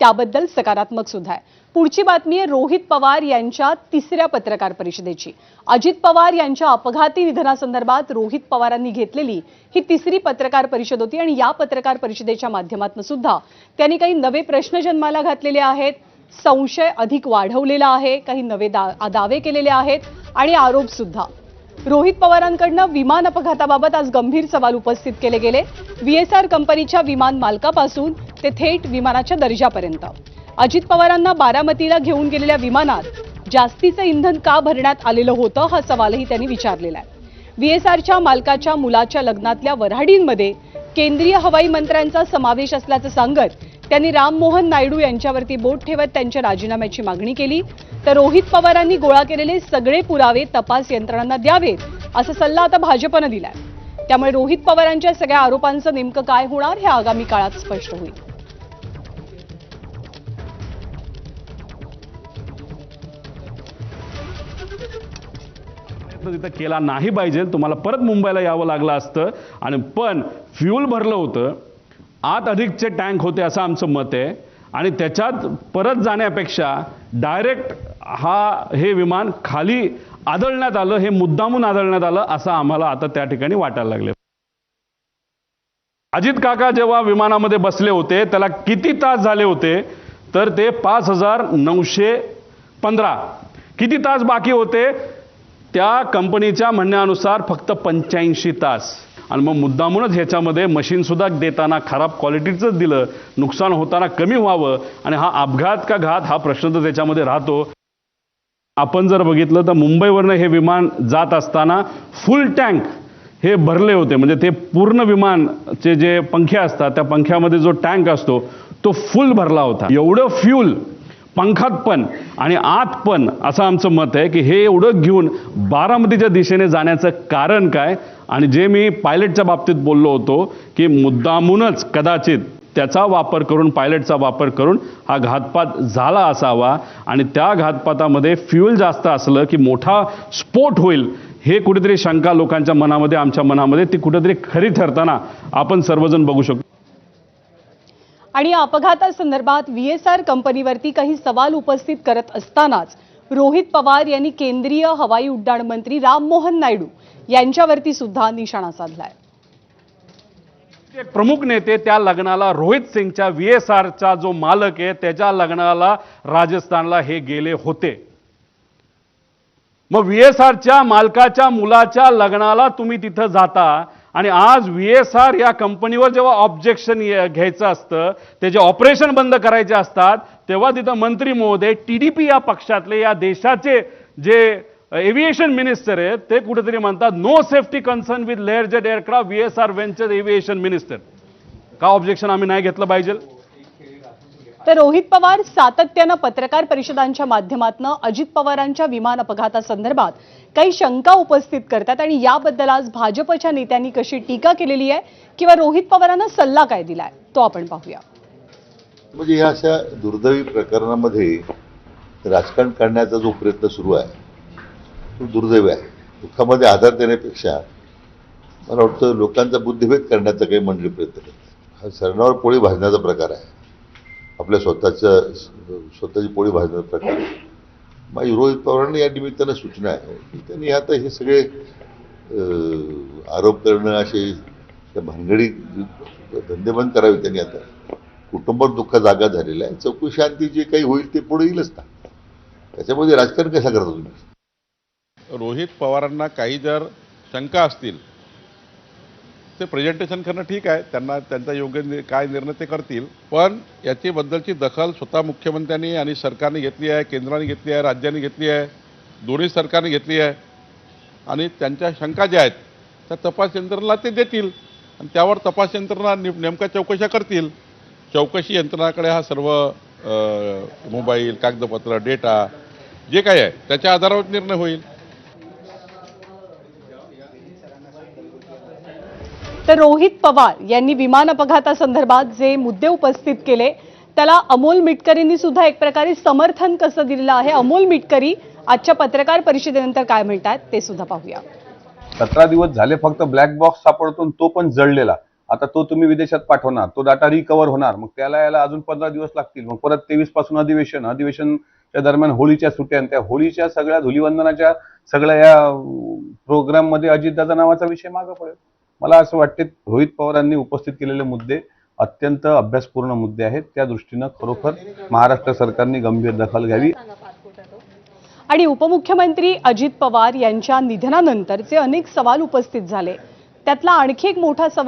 त्याबद्दल सकारात्मक सुद्धा आहे। पुढची बातमी आहे रोहित पवार यांच्या तिसऱ्या पत्रकार परिषदेची। अजित पवार यांच्या अपघाती निधनासंदर्भात रोहित पवारांनी घेतलेली ही तिसरी पत्रकार परिषद होती आणि या पत्रकार परिषदेच्या माध्यमातून सुद्धा त्यांनी काही नवे प्रश्न जन्माला घातलेले आहेत, संशय अधिक वाढवलेला आहे, काही नवे दावे केलेले आहेत आणि आरोप सुद्धा। रोहित पवारांकडून विमान अपघाताबाबत आज गंभीर सवाल उपस्थित केले गेले। VSR कंपनीच्या विमान मालकापासून ते थेट विमानाच्या दर्जापर्यंत अजित पवारांना बारामतीला घेऊन गेलेल्या विमानात जास्तीचं इंधन का भरण्यात आलेलं होतं हा सवालही त्यांनी विचारलेला आहे। VSRच्या मालकाच्या मुलाच्या लग्नातल्या वऱ्हाडींमध्ये केंद्रीय हवाई मंत्र्यांचा समावेश असल्याचं सांगत त्यांनी राममोहन नायडू यांच्यावरती बोट ठेवत त्यांच्या राजीनाम्याची मागणी केली। तर रोहित पवारांनी गोळा केलेले सगळे पुरावे तपास यंत्रणांना द्यावेत असा सल्ला आता भाजपने दिलाय। त्यामुळे रोहित पवारांच्या सगळ्या आरोपांचं नेमकं काय होणार हे आगामी काळात स्पष्ट होईल। तिथं केला नाही पाहिजे, तुम्हाला परत मुंबईला यावं लागलं असतं आणि पण फ्यूल भरलं होतं, आत अधिकचे टँक होते असं आमचं मत आहे आणि त्याच्यात परत जाण्यापेक्षा डायरेक्ट हे विमान खाली आदळण्यात आलं, हे मुद्दामून आदळण्यात आलं असं आम्हाला आता त्या ठिकाणी वाटायला लागले। अजित काका जेव्हा विमानामध्ये बसले होते त्याला किती तास झाले होते तर ते 5915 किती तास बाकी होते त्या कंपनीच्या म्हणण्यानुसार फक्त 85 तास आणि मग मुद्दामूनच ह्याच्यामध्ये मशीन सुद्धा देताना खराब क्वालिटीचंच दिलं, नुकसान होताना कमी व्हावं आणि हा अपघात का घात हा प्रश्न तर त्याच्यामध्ये राहतो। आपण जर बघितलं तर मुंबईवरनं हे विमान जात असताना फुल टँक हे भरले होते, म्हणजे ते पूर्ण विमानचे जे पंखे असतात त्या पंख्यामध्ये जो टँक असतो तो फुल भरला होता। एवढं फ्यूल पंखात पण आणि आत पण असं आमचं मत आहे की हे एवढं घेऊन बारामतीच्या दिशेने जाण्याचं कारण काय। आणि जे मी पायलटच्या बाबतीत बोललो होतो की मुद्दामूनच कदाचित त्याचा वापर करून पायलटचा वापर करून हा घातपात झाला असावा आणि त्या घातपातामध्ये फ्यूल जास्त असलं की मोठा स्फोट होईल हे कुठेतरी शंका लोकांच्या मनामध्ये आमच्या मनामध्ये ती कुठेतरी खरी ठरताना आपण सर्वजण बघू शकतो। आणि या अपघातासंदर्भात VSR कंपनीवरती काही सवाल उपस्थित करत असतानाच रोहित पवार यांनी केंद्रीय हवाई उड्डाण मंत्री राममोहन नायडू यांच्यावरती सुद्धा निशाणा साधलाय। एक प्रमुख नेते त्या लग्नाला रोहित सिंगच्या VSRचा जो मालक आहे त्याच्या लग्नाला राजस्थानला हे गेले होते। मग VSRच्या मालकाच्या मुलाच्या लग्नाला तुम्ही तिथं जाता आणि आज VSR या कंपनीवर जेव्हा ऑब्जेक्शन घ्यायचं असतं, त्याचे ऑपरेशन बंद करायचे असतात, तेव्हा तिथं मंत्री महोदय TDP या पक्षातले या देशाचे जे एव्हिएशन मिनिस्टर आहेत ते कुठेतरी म्हणतात no safety concern with Lear jet aircraft VSR Venture aviation minister. का ऑब्जेक्शन आम्ही नाही घेतलं पाहिजे? तर रोहित पवार सातत्यानं पत्रकार परिषदांच्या माध्यमातून अजित पवारांच्या विमान अपघातासंदर्भात काही शंका उपस्थित करतात आणि याबद्दल आज भाजपच्या नेत्यांनी कशी टीका केलेली आहे किंवा रोहित पवारांना सल्ला काय दिलाय तो आपण पाहूया। म्हणजे या अशा दुर्दैवी प्रकरणामध्ये राजकारण करण्याचा जो प्रयत्न सुरू आहे तो दुर्दैवी आहे। दुःखामध्ये आधार देण्यापेक्षा मला वाटतं लोकांचा बुद्धिभेद करण्याचा काही मंडळी प्रयत्न करतात। हा सरणावर पोळी भाजण्याचा प्रकार आहे, आपल्या स्वतःची पोळी भाजण्याचा प्रकार आहे। माझी रोहित पवारांना या निमित्तानं सूचना आहे की त्यांनी आता हे सगळे आरोप करणं असे त्या भानगडी धंदे बंद करावे। त्यांनी आता कुटुंबात दुःख जागा झालेला आहे, चौकशी अंती जे काही होईल ते पुढे येईलच ना, त्याच्यामध्ये राजकारण कसं करता तुम्ही? रोहित पवारांना काही जर शंका असतील ते प्रेझेंटेशन करणं ठीक आहे, त्यांना त्यांचा योग्य काय निर्णय ते करतील, पण याची बद्दलची दखल स्वतः मुख्यमंत्र्यांनी आणि सरकारने घेतली आहे, केंद्राने घेतली आहे, राज्यांनी घेतली आहे, दोन्ही सरकारने घेतली आहे आणि त्यांच्या शंका ज्या आहेत त्या तपास यंत्रणेला ते देतील आणि त्यावर तपास यंत्रणा नेमक्या चौकशा करतील। चौकशी यंत्रणाकडे हा सर्व मोबाईल, कागदपत्र, डेटा जे काही आहे त्याच्या आधारावर निर्णय होईल। तर रोहित पवार यांनी विमान अपघातासंदर्भात जे मुद्दे उपस्थित केले त्याला अमोल मिटकरींनी सुद्धा एक प्रकारे समर्थन कसं दिलेलं आहे। अमोल मिटकरी आजच्या पत्रकार परिषदेनंतर काय म्हणतात ते सुद्धा पाहूया। 17 दिवस झाले फक्त ब्लॅक बॉक्स सापडतो तो पण जळलेला। आता तो तुम्ही विदेशात पाठवणार, तो डाटा रिकव्हर होणार, मग त्याला यायला अजून 15 दिवस लागतील. मग परत 23 पासून अधिवेशनच्या दरम्यान होळीच्या सुट्ट्या, आणि त्या होळीच्या सगळ्या धुलीवंदनाच्या सगळ्या या प्रोग्राम मध्ये अजितदादा नावाचा विषय मागे पडेल. मला असं वाटते रोहित पवारांनी उपस्थित केलेले मुद्दे अत्यंत अभ्यासपूर्ण मुद्दे आहेत. त्या दृष्टीनं खरोखर महाराष्ट्र सरकारने गंभीर दखल घ्यावी. आणि उपमुख्यमंत्री अजित पवार यांच्या निधनानंतरचे अनेक सवाल उपस्थित झाले. त्यातला आणखी एक मोठा सवाल